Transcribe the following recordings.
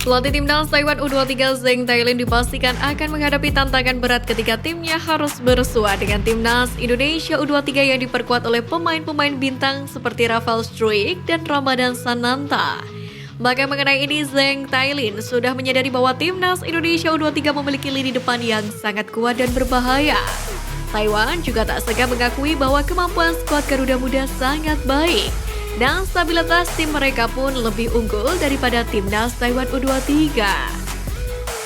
Pelatih timnas Taiwan U23 Zheng Tailin dipastikan akan menghadapi tantangan berat ketika timnya harus bersua dengan timnas Indonesia U23 yang diperkuat oleh pemain-pemain bintang seperti Rafael Struijk dan Ramadan Sananta. Bahkan mengenai ini, Zheng Tailin sudah menyadari bahwa timnas Indonesia U23 memiliki lini depan yang sangat kuat dan berbahaya. Taiwan juga tak segan mengakui bahwa kemampuan skuad Garuda Muda sangat baik. Dan stabilitas tim mereka pun lebih unggul daripada timnas Taiwan U23.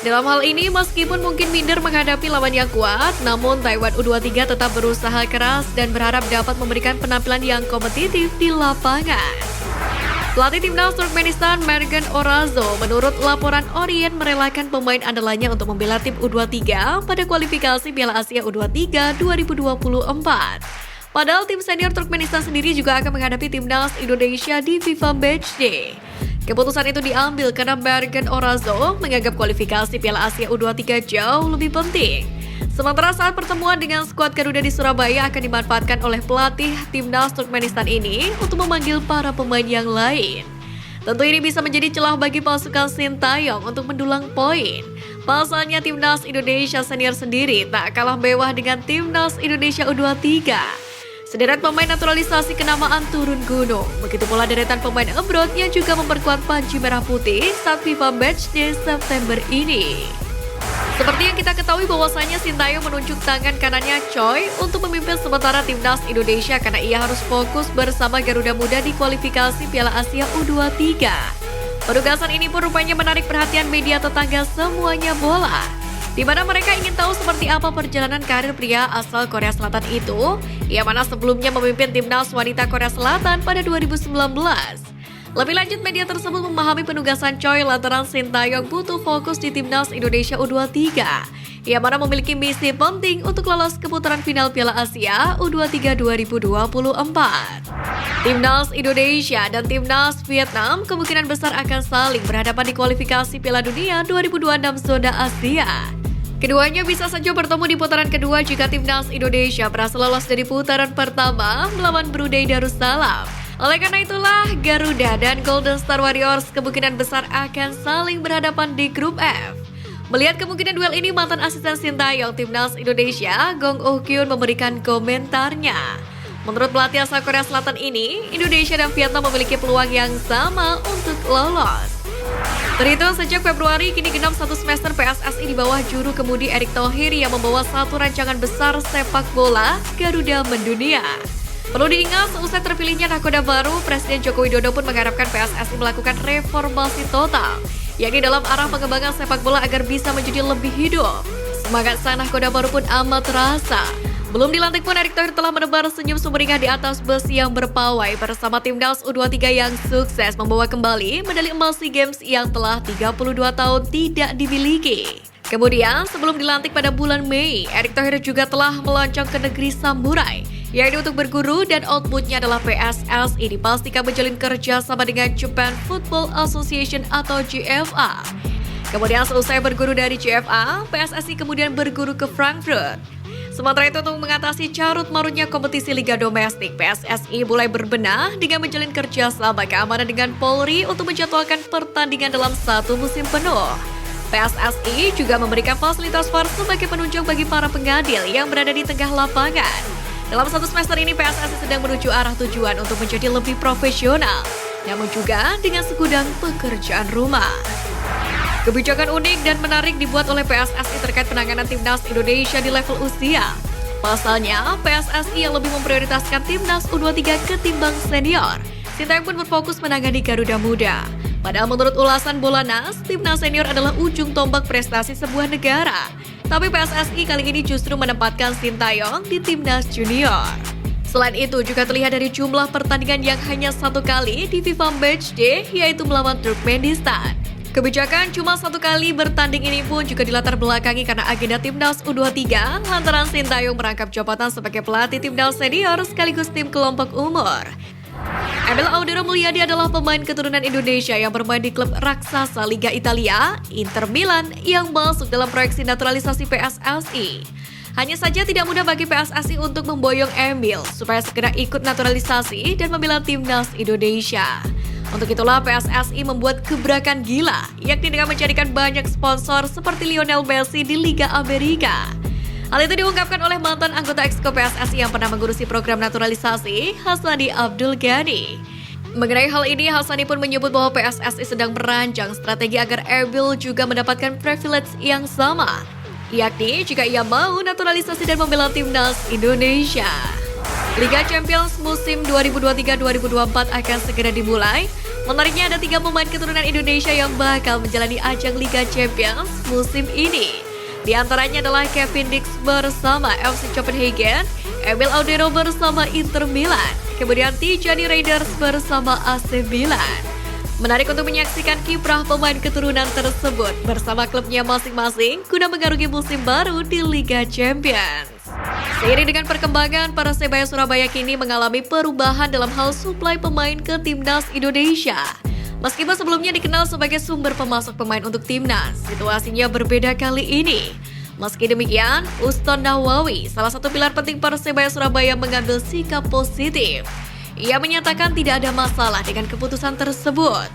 Dalam hal ini, meskipun mungkin minder menghadapi lawan yang kuat, namun Taiwan U23 tetap berusaha keras dan berharap dapat memberikan penampilan yang kompetitif di lapangan. Pelatih timnas Turkmenistan Mergen Orazo menurut laporan Orient merelakan pemain andalannya untuk membela tim U23 pada kualifikasi Piala Asia U23 2024. Padahal tim senior Turkmenistan sendiri juga akan menghadapi timnas Indonesia di FIFA Matchday. Keputusan itu diambil karena Mergen Orazo menganggap kualifikasi Piala Asia U23 jauh lebih penting. Sementara saat pertemuan dengan skuad Garuda di Surabaya akan dimanfaatkan oleh pelatih timnas Turkmenistan ini untuk memanggil para pemain yang lain. Tentu ini bisa menjadi celah bagi pasukan Sintayong untuk mendulang poin. Pasalnya timnas Indonesia senior sendiri tak kalah mewah dengan timnas Indonesia U23. Sederet pemain naturalisasi kenamaan turun gunung. Begitu pula deretan pemain abroad yang juga memperkuat panji merah putih saat FIFA Matchday September ini. Seperti yang kita ketahui bahwasanya Sintayong menunjuk tangan kanannya Choi untuk memimpin sementara timnas Indonesia karena ia harus fokus bersama Garuda Muda di kualifikasi Piala Asia U23. Penugasan ini pun rupanya menarik perhatian media tetangga semuanya bola, di mana mereka ingin tahu seperti apa perjalanan karir pria asal Korea Selatan itu, yang mana sebelumnya memimpin timnas wanita Korea Selatan pada 2019. Lebih lanjut, media tersebut memahami penugasan Choi lantaran Sintayong butuh fokus di timnas Indonesia U23, yang mana memiliki misi penting untuk lolos ke putaran final Piala Asia U23 2024. Timnas Indonesia dan timnas Vietnam kemungkinan besar akan saling berhadapan di kualifikasi Piala Dunia 2026 zona Asia. Keduanya bisa saja bertemu di putaran kedua jika timnas Indonesia berhasil lolos dari putaran pertama melawan Brunei Darussalam. Oleh karena itulah, Garuda dan Golden Star Warriors kemungkinan besar akan saling berhadapan di grup F. Melihat kemungkinan duel ini, mantan asisten Sintayong timnas Indonesia, Gong Oh-kyun memberikan komentarnya. Menurut pelatih asal Korea Selatan ini, Indonesia dan Vietnam memiliki peluang yang sama untuk lolos. Terhitung sejak Februari, kini genap satu semester PSSI di bawah juru kemudi Erick Thohir yang membawa satu rancangan besar sepak bola Garuda Mendunia. Perlu diingat, seusai terpilihnya nakoda baru, Presiden Joko Widodo pun mengharapkan PSSI melakukan reformasi total, yakni dalam arah pengembangan sepak bola agar bisa menjadi lebih hidup. Semangat sang nakoda baru pun amat terasa. Belum dilantik pun Erick Thohir telah menebar senyum sumringah di atas bus yang berpawai bersama timnas U23 yang sukses membawa kembali medali emas SEA Games yang telah 32 tahun tidak dimiliki. Kemudian, sebelum dilantik pada bulan Mei, Erick Thohir juga telah meloncong ke negeri Samurai, yaitu untuk berguru, dan outputnya adalah PSSI dipastikan menjalin kerja sama dengan Japan Football Association atau JFA. Kemudian seusai berguru dari JFA, PSSI kemudian berguru ke Frankfurt. Sementara itu, untuk mengatasi carut-marutnya kompetisi Liga Domestik, PSSI mulai berbenah dengan menjalin kerja sama keamanan dengan Polri untuk menjadwalkan pertandingan dalam satu musim penuh. PSSI juga memberikan fasilitas VAR sebagai penunjang bagi para pengadil yang berada di tengah lapangan. Dalam satu semester ini, PSSI sedang menuju arah tujuan untuk menjadi lebih profesional, namun juga dengan segudang pekerjaan rumah. Kebijakan unik dan menarik dibuat oleh PSSI terkait penanganan timnas Indonesia di level usia. Pasalnya, PSSI yang lebih memprioritaskan timnas U23 ketimbang senior. Sintayong pun berfokus menangani Garuda Muda. Padahal menurut ulasan Bolanas, timnas senior adalah ujung tombak prestasi sebuah negara. Tapi PSSI kali ini justru menempatkan Sintayong di timnas junior. Selain itu, juga terlihat dari jumlah pertandingan yang hanya satu kali di FIFA Matchday, yaitu melawan Turkmenistan. Kebijakan cuma satu kali bertanding ini pun juga dilatar belakangi karena agenda timnas U23 lantaran Sintayong merangkap jabatan sebagai pelatih timnas senior sekaligus tim kelompok umur. Emil Audero Mulyadi adalah pemain keturunan Indonesia yang bermain di klub raksasa Liga Italia, Inter Milan, yang masuk dalam proyeksi naturalisasi PSSI. Hanya saja tidak mudah bagi PSSI untuk memboyong Emil supaya segera ikut naturalisasi dan membela timnas Indonesia. Untuk itulah PSSI membuat gebrakan gila, yakni dengan menjadikan banyak sponsor seperti Lionel Messi di Liga Amerika. Hal itu diungkapkan oleh mantan anggota Exco PSSI yang pernah mengurusi program naturalisasi, Hasani Abdul Ghani. Mengenai hal ini, Hasani pun menyebut bahwa PSSI sedang merancang strategi agar Erbil juga mendapatkan privilege yang sama, yakni jika ia mau naturalisasi dan membela timnas Indonesia. Liga Champions musim 2023-2024 akan segera dimulai. Menariknya ada 3 pemain keturunan Indonesia yang bakal menjalani ajang Liga Champions musim ini. Di antaranya adalah Kevin Dix bersama FC Copenhagen, Emil Audero bersama Inter Milan, kemudian Tijani Raiders bersama AC Milan. Menarik untuk menyaksikan kiprah pemain keturunan tersebut bersama klubnya masing-masing guna mengarungi musim baru di Liga Champions. Seiring dengan perkembangan, Persebaya Surabaya kini mengalami perubahan dalam hal suplai pemain ke timnas Indonesia. Meskipun sebelumnya dikenal sebagai sumber pemasok pemain untuk timnas, situasinya berbeda kali ini. Meski demikian, Uston Nawawi, salah satu pilar penting Persebaya Surabaya, mengambil sikap positif. Ia menyatakan tidak ada masalah dengan keputusan tersebut.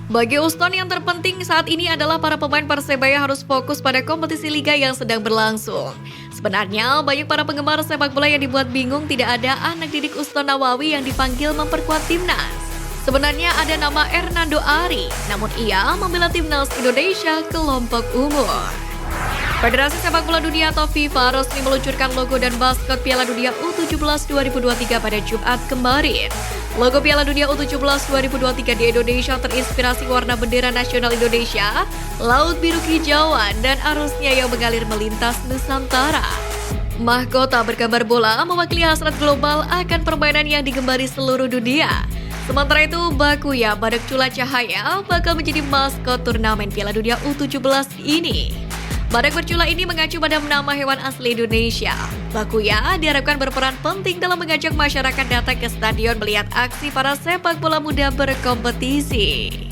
Bagi Uston, yang terpenting saat ini adalah para pemain Persebaya harus fokus pada kompetisi liga yang sedang berlangsung. Sebenarnya, banyak para penggemar sepak bola yang dibuat bingung tidak ada anak didik Uston Nawawi yang dipanggil memperkuat timnas. Sebenarnya ada nama Hernando Ari, namun ia membela timnas Indonesia kelompok umur. Federasi Sepak Bola Dunia atau FIFA resmi meluncurkan logo dan maskot Piala Dunia U17 2023 pada Jumat kemarin. Logo Piala Dunia U17 2023 di Indonesia terinspirasi warna bendera nasional Indonesia, laut biru hijauan, dan arusnya yang mengalir melintas Nusantara. Mahkota bergambar bola mewakili hasrat global akan permainan yang digembari seluruh dunia. Sementara itu, Bakuya, badak cula cahaya, bakal menjadi maskot turnamen Piala Dunia U17 ini. Badak bercula ini mengacu pada nama hewan asli Indonesia. Bakuya diharapkan berperan penting dalam mengajak masyarakat datang ke stadion melihat aksi para sepak bola muda berkompetisi.